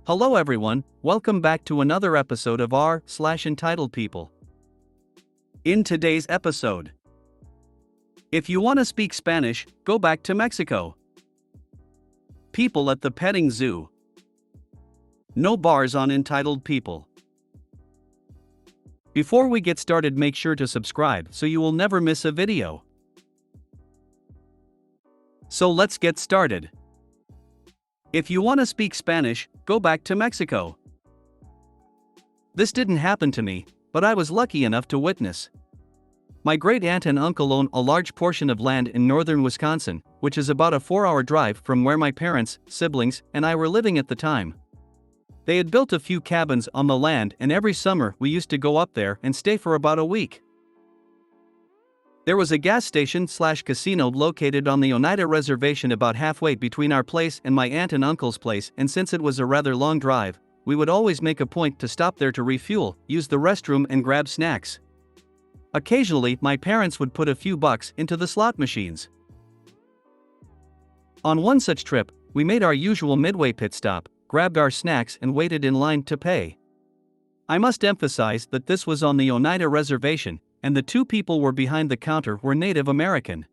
Hello everyone, welcome back to another episode of r/Entitled People. In today's episode, if you want to speak Spanish, go back to Mexico. People at the petting zoo. No bars on Entitled People. Before we get started, make sure to subscribe so you will never miss a video. So let's get started. If you want to speak Spanish, go back to Mexico. This didn't happen to me, but I was lucky enough to witness. My great aunt and uncle own a large portion of land in northern Wisconsin, which is about a 4-hour drive from where my parents, siblings, and I were living at the time. They had built a few cabins on the land, and every summer we used to go up there and stay for about a week. There was a gas station/casino located on the Oneida Reservation about halfway between our place and my aunt and uncle's place, and since it was a rather long drive, we would always make a point to stop there to refuel, use the restroom, and grab snacks. Occasionally, my parents would put a few bucks into the slot machines. On one such trip, we made our usual midway pit stop, grabbed our snacks, and waited in line to pay. I must emphasize that this was on the Oneida Reservation, and the two people were behind the counter were Native American.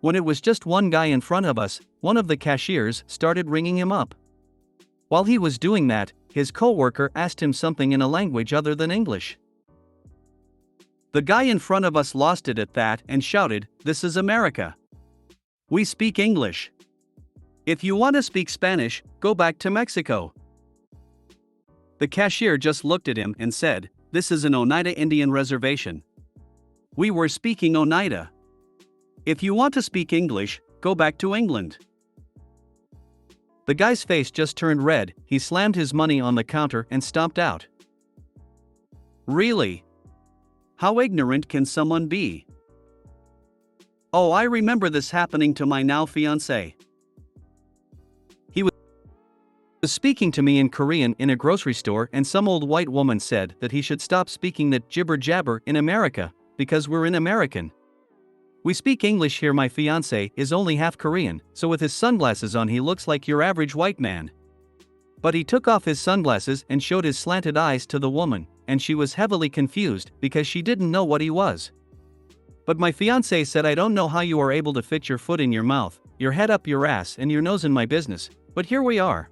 When it was just one guy in front of us, one of the cashiers started ringing him up. While he was doing that, his co-worker asked him something in a language other than English. The guy in front of us lost it at that and shouted, "This is America. We speak English. If you want to speak Spanish, go back to Mexico." The cashier just looked at him and said, "This is an Oneida Indian reservation. We were speaking Oneida. If you want to speak English, go back to England." The guy's face just turned red, he slammed his money on the counter and stomped out. Really? How ignorant can someone be? Oh, I remember this happening to my now fiancé. He was speaking to me in Korean in a grocery store, and some old white woman said that he should stop speaking that jibber jabber in America, because we're in American. We speak English here. My fiancé is only half Korean, so with his sunglasses on he looks like your average white man. But he took off his sunglasses and showed his slanted eyes to the woman, and she was heavily confused because she didn't know what he was. But my fiancé said, "I don't know how you are able to fit your foot in your mouth, your head up your ass, and your nose in my business, but here we are."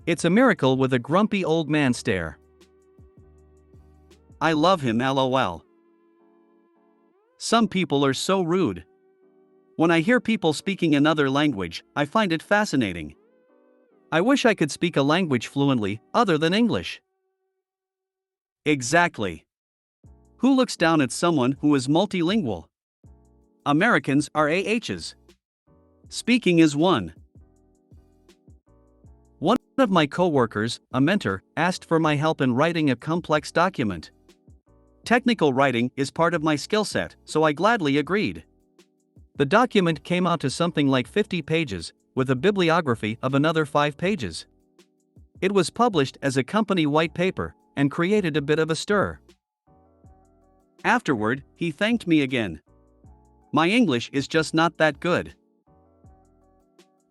It's a miracle with a grumpy old man stare. I love him, lol. Some people are so rude. When I hear people speaking another language, I find it fascinating. I wish I could speak a language fluently, other than English. Exactly. Who looks down at someone who is multilingual? Americans are AHs. Speaking is one. One of my co-workers, a mentor, asked for my help in writing a complex document. Technical writing is part of my skill set, so I gladly agreed. The document came out to something like 50 pages, with a bibliography of another 5 pages. It was published as a company white paper, and created a bit of a stir. Afterward, he thanked me again. My English is just not that good.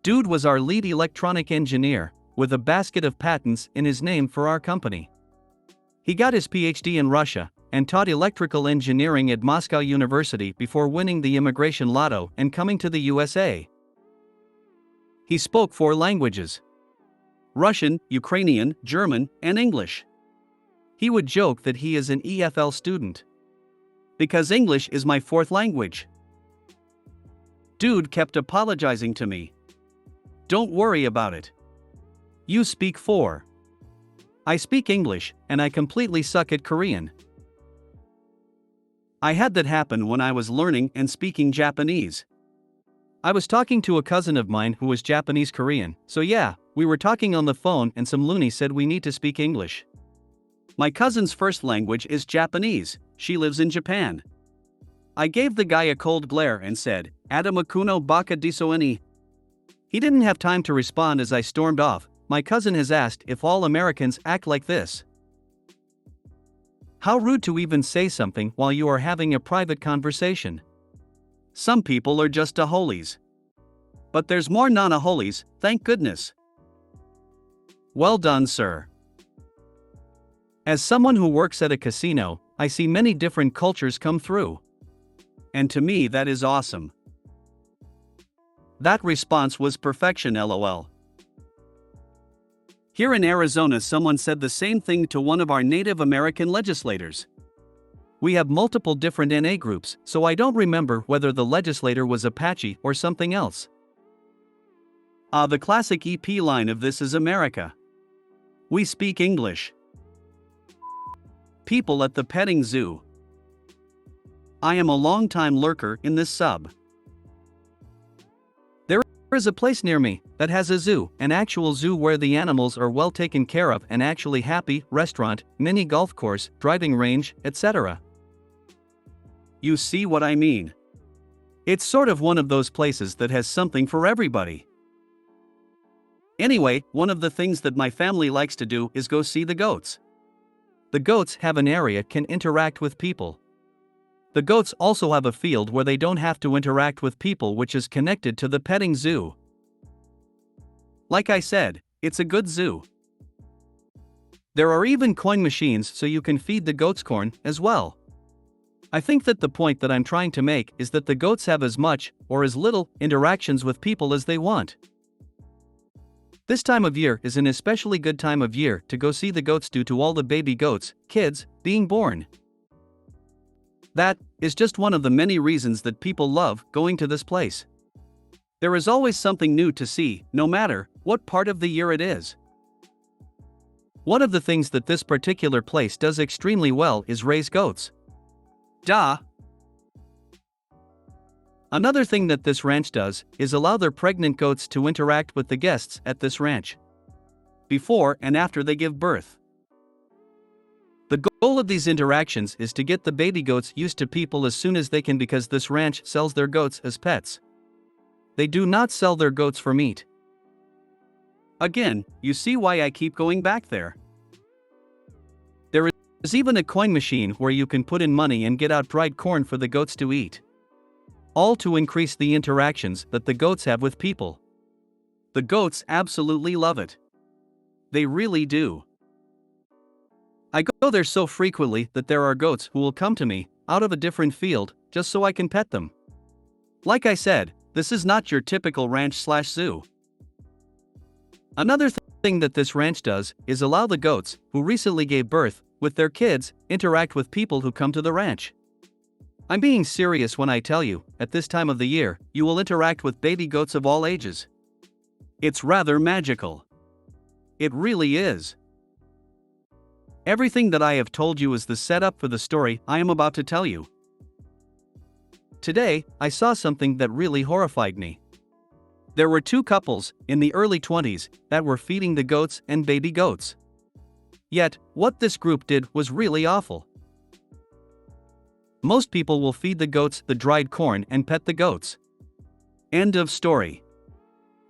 Dude was our lead electronic engineer, with a basket of patents in his name for our company. He got his PhD in Russia, and taught electrical engineering at Moscow University before winning the immigration lotto and coming to the USA. He spoke 4 languages: Russian, Ukrainian, German, and English. He would joke that he is an EFL student. Because English is my 4th language. Dude kept apologizing to me. Don't worry about it. You speak 4. I speak English, and I completely suck at Korean. I had that happen when I was learning and speaking Japanese. I was talking to a cousin of mine who was Japanese Korean, so yeah, we were talking on the phone and some loony said we need to speak English. My cousin's first language is Japanese, she lives in Japan. I gave the guy a cold glare and said, "Adamakuno baka diso ni." He didn't have time to respond as I stormed off. My cousin has asked if all Americans act like this. How rude to even say something while you are having a private conversation. Some people are just aholies. But there's more non-aholies, thank goodness. Well done, sir. As someone who works at a casino, I see many different cultures come through. And to me, that is awesome. That response was perfection, lol. Here in Arizona, someone said the same thing to one of our Native American legislators. We have multiple different NA groups, so I don't remember whether the legislator was Apache or something else. The classic EP line of This Is America. We speak English. People at the petting zoo. I am a long-time lurker in this sub. There is a place near me that has a zoo, an actual zoo where the animals are well taken care of, and actually happy, restaurant, mini golf course, driving range, etc. You see what I mean? It's sort of one of those places that has something for everybody. Anyway, one of the things that my family likes to do is go see the goats. The goats have an area can interact with people. The goats also have a field where they don't have to interact with people, which is connected to the petting zoo. Like I said, it's a good zoo. There are even coin machines so you can feed the goats corn as well. I think that the point that I'm trying to make is that the goats have as much, or as little, interactions with people as they want. This time of year is an especially good time of year to go see the goats due to all the baby goats, kids, being born. That is just one of the many reasons that people love going to this place. There is always something new to see, no matter what part of the year it is. One of the things that this particular place does extremely well is raise goats. Duh! Another thing that this ranch does is allow their pregnant goats to interact with the guests at this ranch before and after they give birth. The goal of these interactions is to get the baby goats used to people as soon as they can, because this ranch sells their goats as pets. They do not sell their goats for meat. Again, you see why I keep going back there. There is even a coin machine where you can put in money and get out dried corn for the goats to eat. All to increase the interactions that the goats have with people. The goats absolutely love it. They really do. I go there so frequently that there are goats who will come to me out of a different field just so I can pet them. Like I said, this is not your typical ranch/zoo. Another thing that this ranch does is allow the goats who recently gave birth with their kids interact with people who come to the ranch. I'm being serious when I tell you, at this time of the year, you will interact with baby goats of all ages. It's rather magical. It really is. Everything that I have told you is the setup for the story I am about to tell you. Today, I saw something that really horrified me. There were two couples in the early 20s that were feeding the goats and baby goats. Yet, what this group did was really awful. Most people will feed the goats the dried corn and pet the goats. End of story.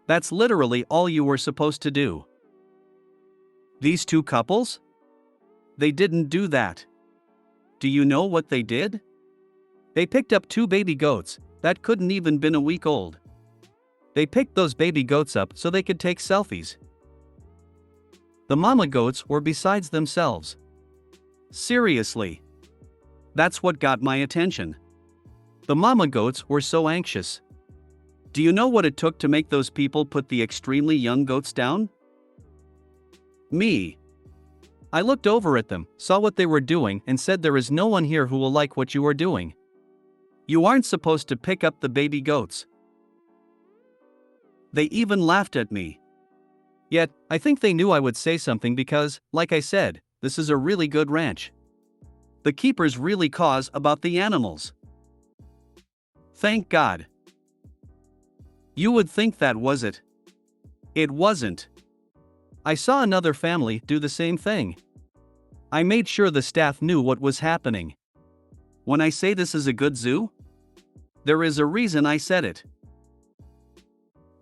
That's literally all you were supposed to do. These two couples? They didn't do that. Do you know what they did? They picked up two baby goats that couldn't even been a week old. They picked those baby goats up so they could take selfies. The mama goats were besides themselves. Seriously. That's what got my attention. The mama goats were so anxious. Do you know what it took to make those people put the extremely young goats down? Me. I looked over at them, saw what they were doing, and said, there is no one here who will like what you are doing. You aren't supposed to pick up the baby goats. They even laughed at me. Yet, I think they knew I would say something because, like I said, this is a really good ranch. The keepers really cause about the animals. Thank God. You would think that was it. It wasn't. I saw another family do the same thing. I made sure the staff knew what was happening. When I say this is a good zoo, there is a reason I said it.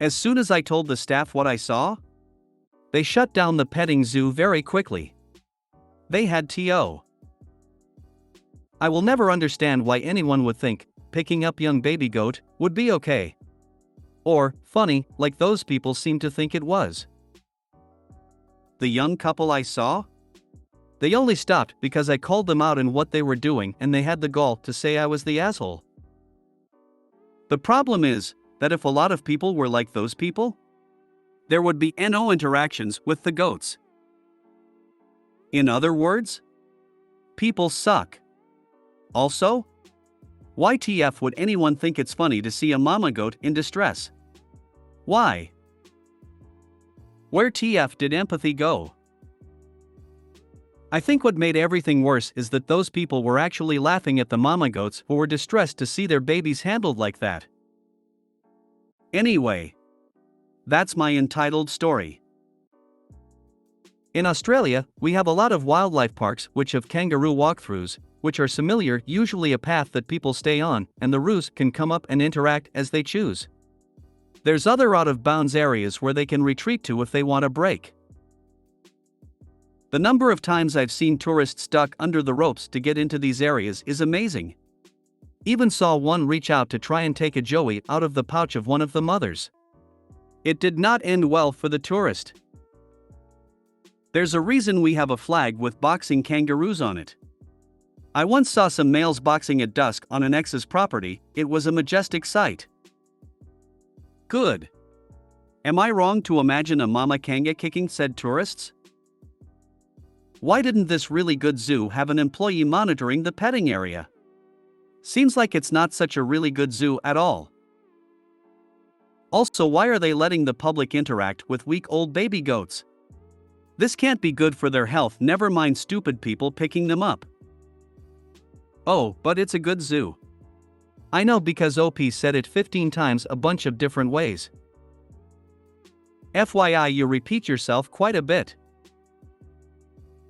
As soon as I told the staff what I saw, they shut down the petting zoo very quickly. They had TO. I will never understand why anyone would think picking up young baby goat would be okay. Or funny, like those people seem to think it was. the young couple I saw? They only stopped because I called them out on what they were doing and they had the gall to say I was the asshole. The problem is that if a lot of people were like those people, there would be no interactions with the goats. In other words, people suck. Also, YTF would anyone think it's funny to see a mama goat in distress? Why? Where TF did empathy go? I think what made everything worse is that those people were actually laughing at the mama goats who were distressed to see their babies handled like that. Anyway, that's my entitled story. In Australia, we have a lot of wildlife parks which have kangaroo walkthroughs, which are similar, usually a path that people stay on, and the roos can come up and interact as they choose. There's other out-of-bounds areas where they can retreat to if they want a break. The number of times I've seen tourists duck under the ropes to get into these areas is amazing. Even saw one reach out to try and take a joey out of the pouch of one of the mothers. It did not end well for the tourist. There's a reason we have a flag with boxing kangaroos on it. I once saw some males boxing at dusk on an ex's property. It was a majestic sight. Good. Am I wrong to imagine a mama kanga kicking said tourists? Why didn't this really good zoo have an employee monitoring the petting area? Seems like it's not such a really good zoo at all. Also, why are they letting the public interact with weak old baby goats? This can't be good for their health, never mind stupid people picking them up. Oh, but it's a good zoo. I know because OP said it 15 times a bunch of different ways. FYI, you repeat yourself quite a bit.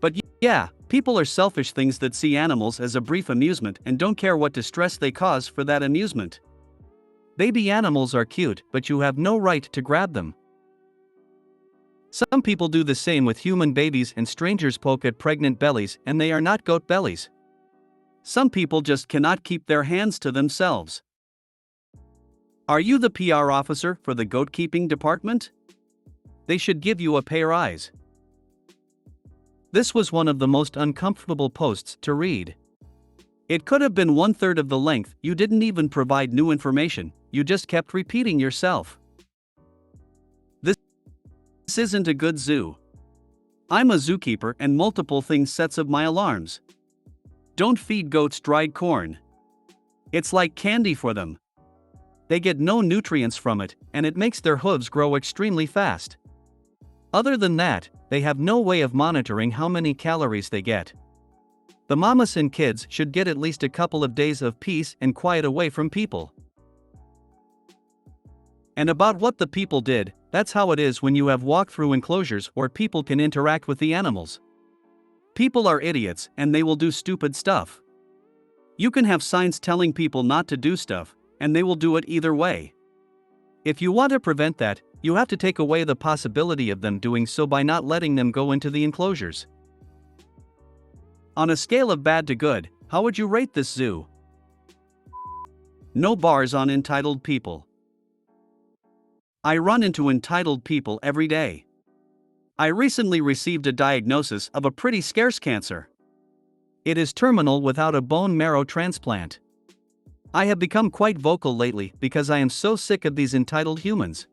But yeah, people are selfish things that see animals as a brief amusement and don't care what distress they cause for that amusement. Baby animals are cute, but you have no right to grab them. Some people do the same with human babies, and strangers poke at pregnant bellies and they are not goat bellies. Some people just cannot keep their hands to themselves. Are you the PR officer for the goat keeping department? They should give you a pay rise. This was one of the most uncomfortable posts to read. It could have been 1/3 of the length. You didn't even provide new information, you just kept repeating yourself. This isn't a good zoo. I'm a zookeeper and multiple things sets of my alarms. Don't feed goats dried corn. It's like candy for them. They get no nutrients from it, and it makes their hooves grow extremely fast. Other than that, they have no way of monitoring how many calories they get. The mamas and kids should get at least a couple of days of peace and quiet away from people. And about what the people did, that's how it is when you have walk-through enclosures where people can interact with the animals. People are idiots and they will do stupid stuff. You can have signs telling people not to do stuff, and they will do it either way. If you want to prevent that, you have to take away the possibility of them doing so by not letting them go into the enclosures. On a scale of bad to good, how would you rate this zoo? No bars on entitled people. I run into entitled people every day. I recently received a diagnosis of a pretty scarce cancer. It is terminal without a bone marrow transplant. I have become quite vocal lately because I am so sick of these entitled humans.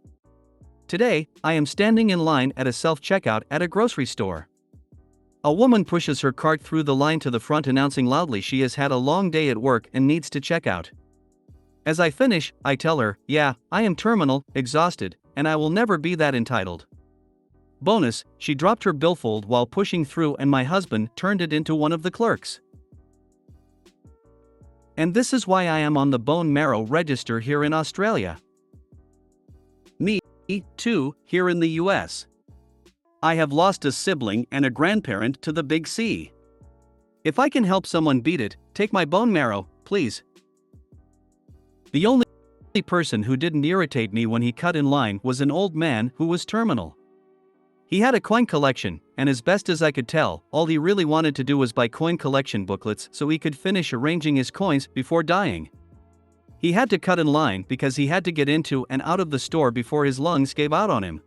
Today, I am standing in line at a self-checkout at a grocery store. A woman pushes her cart through the line to the front, announcing loudly she has had a long day at work and needs to check out. As I finish, I tell her, yeah, I am terminal, exhausted, and I will never be that entitled. Bonus, she dropped her billfold while pushing through and my husband turned it into one of the clerks. And this is why I am on the bone marrow register here in Australia. Me, too, here in the US. I have lost a sibling and a grandparent to the big C. If I can help someone beat it, take my bone marrow, please. The only person who didn't irritate me when he cut in line was an old man who was terminal. He had a coin collection, and as best as I could tell, all he really wanted to do was buy coin collection booklets so he could finish arranging his coins before dying. He had to cut in line because he had to get into and out of the store before his lungs gave out on him.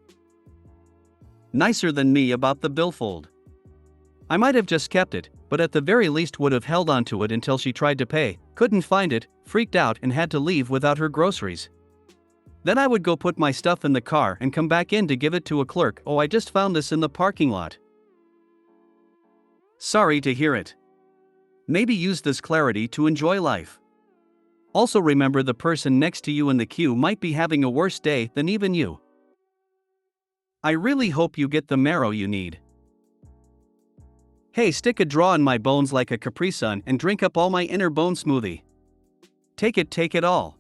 nicer than me about the billfold. I might have just kept it, but at the very least would have held onto it until she tried to pay, couldn't find it, freaked out and had to leave without her groceries. Then I would go put my stuff in the car and come back in to give it to a clerk. "Oh, I just found this in the parking lot." Sorry to hear it. Maybe use this clarity to enjoy life. Also remember the person next to you in the queue might be having a worse day than even you. I really hope you get the marrow you need. Hey, stick a draw in my bones like a Capri Sun and drink up all my inner bone smoothie. Take it all.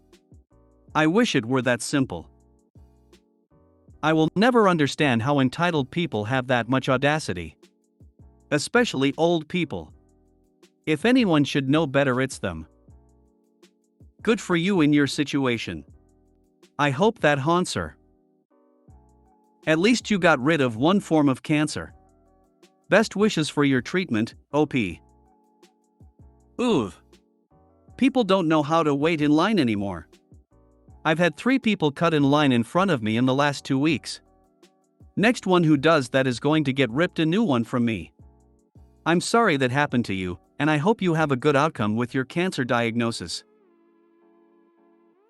I wish it were that simple. I will never understand how entitled people have that much audacity. Especially old people. If anyone should know better, it's them. Good for you in your situation. I hope that haunts her. At least you got rid of one form of cancer. Best wishes for your treatment, OP. Ooh. People don't know how to wait in line anymore. I've had 3 people cut in line in front of me in the last 2 weeks. Next one who does that is going to get ripped a new one from me. I'm sorry that happened to you, and I hope you have a good outcome with your cancer diagnosis.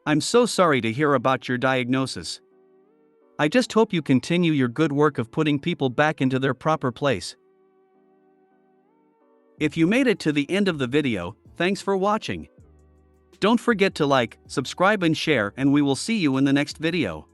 I'm so sorry to hear about your diagnosis. I just hope you continue your good work of putting people back into their proper place. If you made it to the end of the video, thanks for watching. Don't forget to like, subscribe and share, and we will see you in the next video.